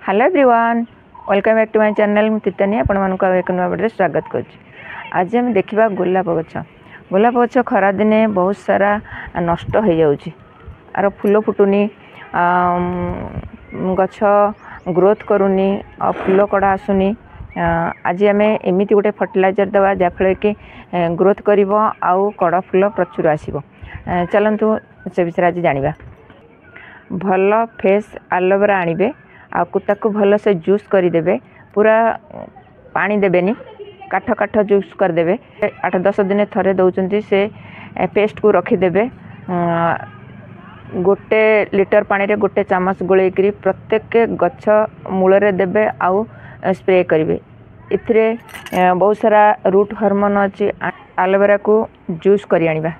Hello everyone, welcome back to my channel. मु तितनी आपण मानक एक नुआ वीडियो स्वागत करछि। आज हम देखिबा गोलाप गछ। गोलाप गछ खरा दिने बहुत सारा नष्ट हो जाउछि। आरो फूल फुटुनी, गछ ग्रोथ करूनी और फूल कड़ा आसुनी। आज आम एमती गोटे फर्टिलाइजर दवा जहाँफल कि ग्रोथ कर आउ कड़ा फूल प्रचुर आसो। चलतु से विषय आज जानिबा। भल फ्रेश एलोवेरा आनिबे आकु भल से जूस करदेवे। पूरा पानी देवेनि, काठ काठ जूस करदे। 8-10 दिन थरे दौरान से पेस्ट को रखीदे। गोटे लिटर पानी रे गोटे चामच गोलेकरी प्रत्येक गछ मूल देवे आउ स्प्रे करेंगे। इथिरे बहुत सारा रूट हार्मोन अच्छी। एलोवेरा को जूस कर आनिबा।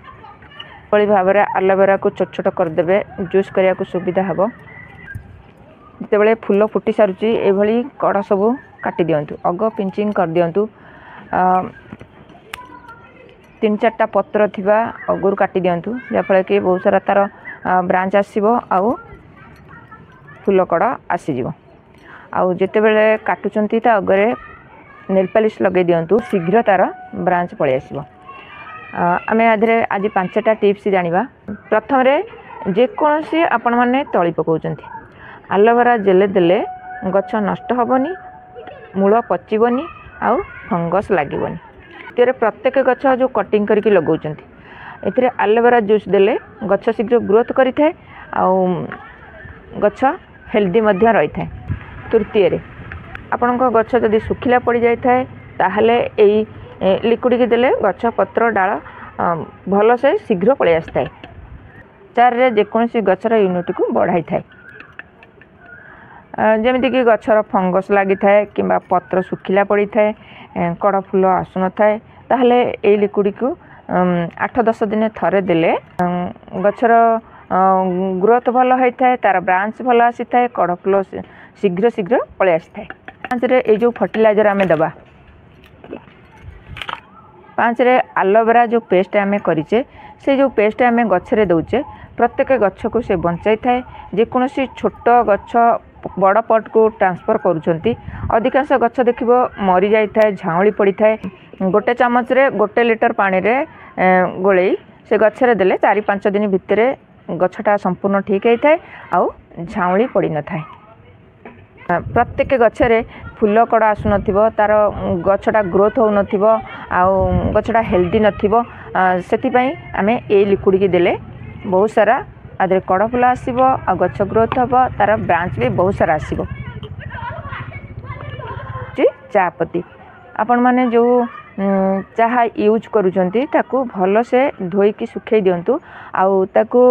बड़ी भाव में एलोवेरा को छोट छोट करदे, जूस करने को सुविधा हम। जिते फूल फुटी सारूँ ये कड़ा सब काटी दिंतु, अग पिंचिंग कर दिंतु। 3-4टा पत्र थिबा अगुर काटी दिंतु, जहाँफल कि बहुत सारा तार ब्रांच आसीबो आउ फूल कड़ा आसीजिवो। आउ जिते बेले काटुचंती ता अगरे नेल पॉलिश लगे दिंतु, शीघ्र तार ब्रांच पळै आसीबो। आमे आधरे आज 5टा टिप्स जानिबा। प्रथम रे जेकोसी आपण माने तळी पकाउचंती, एलोवेरा जेल देले गछ नष्ट हेनी, मूल पचिबनी आउ फंगस लागबनी। तेरे प्रत्येक गछ जो कटिंग करके लगाउचंती, एथिरे एलोवेरा जूस देले गछ शीघ्र ग्रोथ करिथाय आउ गछ हेल्दी मध्य रही थाए। तृतीय रे आपणको गछ जदि सुखिला पड़ जाय थाए ताहले एई लिक्विड की देले गछ पत्र डाल भल से शीघ्र पळै आस्ताय। 4 रे जेकोसी गछर यूनिट को बढ़ाई थाए। जमीक गचर फंगस लगी थाए कि पत्र सुखिला पड़ी थाए, कड़ फूल आसुन थाए, ताहले ए लिक्विड को 8-10 दिन थरे देले गचर ग्रोथ भल होता है, तार ब्रांच भल आसी थाए, कड़ फूल शीघ्र शीघ्र पळै आसी थाए। 5 रे ए जो फर्टिलाइजर आमे दबा। 5 रे एलोवेरा जो पेस्ट आमे करिचे, से जो पेस्ट आमे गछरे दउचे, प्रत्येक गछ को से बंचाई थाए। जेकोसी छोट गछ बड़ पट को ट्रांसफर करुँच। अधिकांश गछ देखिबो मरी जाई थाए, झाउली पड़ी थाए। गोटे चामच रे गोटे लिटर पानी रे गोले से गछरे देले 4-5 दिन भितर गछटा संपूर्ण ठीक होता है आउ झाउली पड़ी न थाए। प्रत्येक गछरे फूल कड़ा आसु नथिबो, तार गछटा ग्रोथ हो नथिबो आउ गछटा हेल्दी नथिबो। सेति पई आमे ए लिक्विड की देले बहुत सारा आदि कड़ फूल आसब आ गछ ग्रोथ हम, तार ब्रांच भी बहुत सारा आसब। चापत्ती आपण माने जो चाहा यूज करूचंती ताकू भल से धोईकी सुखई दिंतु आउ ताकू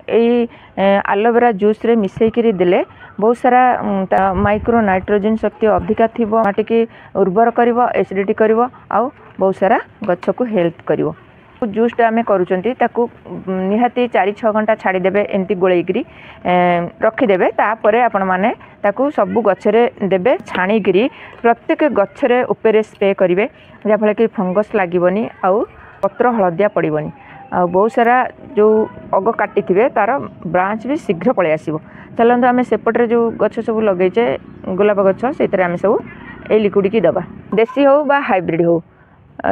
एलोवेरा जूस रे मिसईकरी देले बहुत सारा माइक्रो नाइट्रोजन शक्ति अधिका थिबो, माटी की उर्वर करिवो, एसिडिटी करिवो आउ बहुत सारा गछ को हेल्प करिवो। जूसटा आम करूँगी ताकू निहाती 4-6 घंटा छाड़ीदे, एमती गोलेकरी रखीदे। तापर आपण मैंने ताकू सबू गछरे देबे, छाणीकरी प्रत्येक गछरे उपरे स्प्रे करेंगे, जहाँफल कि फंगस लगनी आउ पत्र हलदिया पड़बनी। आ बहुत सारा जो अग काटी थे तार ब्रांच भी शीघ्र पळै आसिबो। चलते आम सेपटे जो गछ सब लगे गोलाप गछ से आम सब ए लिक्विड की दबा। देसी हो बा हाइब्रिड हो,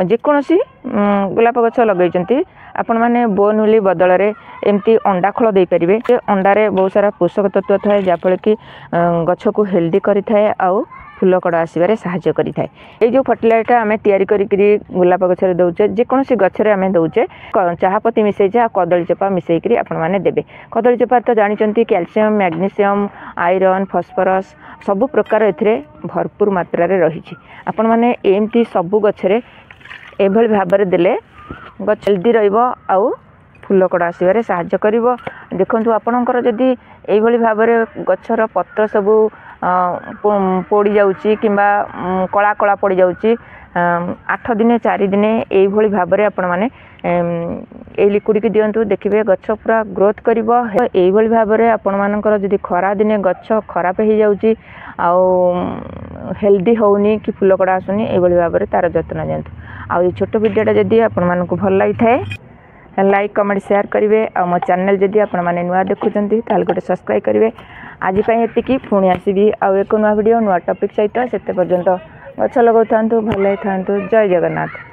जेकोसी गोलाप गछ लगे आपण मैंने बोनविली बदल में एमती अंडा खोल दे पारे। अंडारे बहुत सारा पोषक तत्व थाए, जहाँफल कि गछ को हेल्दी करि थाए आउ फूल कड़ा आसबार साहाय्य करि थाए। ये जो फर्टिलाइजर आम तैयारी करी गोलाप गछरे दउचे, जेकोसी गछरे आम दउचे चाहपत्ती मिसई कदली चोपा मिसईकरी आपण मैंने देबे। कदली चोपा तो जानिचंती कैल्शियम, मैग्नीशियम, आयरन, फॉस्फोरस सबु प्रकार एथिरे भरपूर मात्रा रे रही। आपण मैंने एमती सबु गछरे एभली भाव में देले गछ हेल्दी रहिबो आउ फूल कड़ा आसबार साहाय्य करिवो। देखंतु आपणकर जदि एभली भाव में गछर पत्र सबू पोड़ी जाउची किंबा कला कला पड़ जाउची, 8 दिन 4 दिन एभली भाव में आपण माने ए लिक्विड की दिंतु, देखिए गछ पूरा ग्रोथ करिवो। एभली भाव में आपण मानकर जदि खरा दिने गछ खराब हो जाउची आउ हेल्दी होनी कि फूल कड़ा आसुनी, एभली भाव में तार जत्न दिंतु। आ छोट वीडियोटा जदि आपण मानकु भल लगी थाए लाइक कमेंट शेयर करेंगे और मो चैनल जदि आपण मैंने नुआ देखुं ताल गोटे सब्सक्राइब करेंगे। आज ये पुणी आसबि आउ एक नुआ वीडियो नुआ टॉपिक सहित से पर्यंत गछ लगाऊ था भल था। जय जगन्नाथ।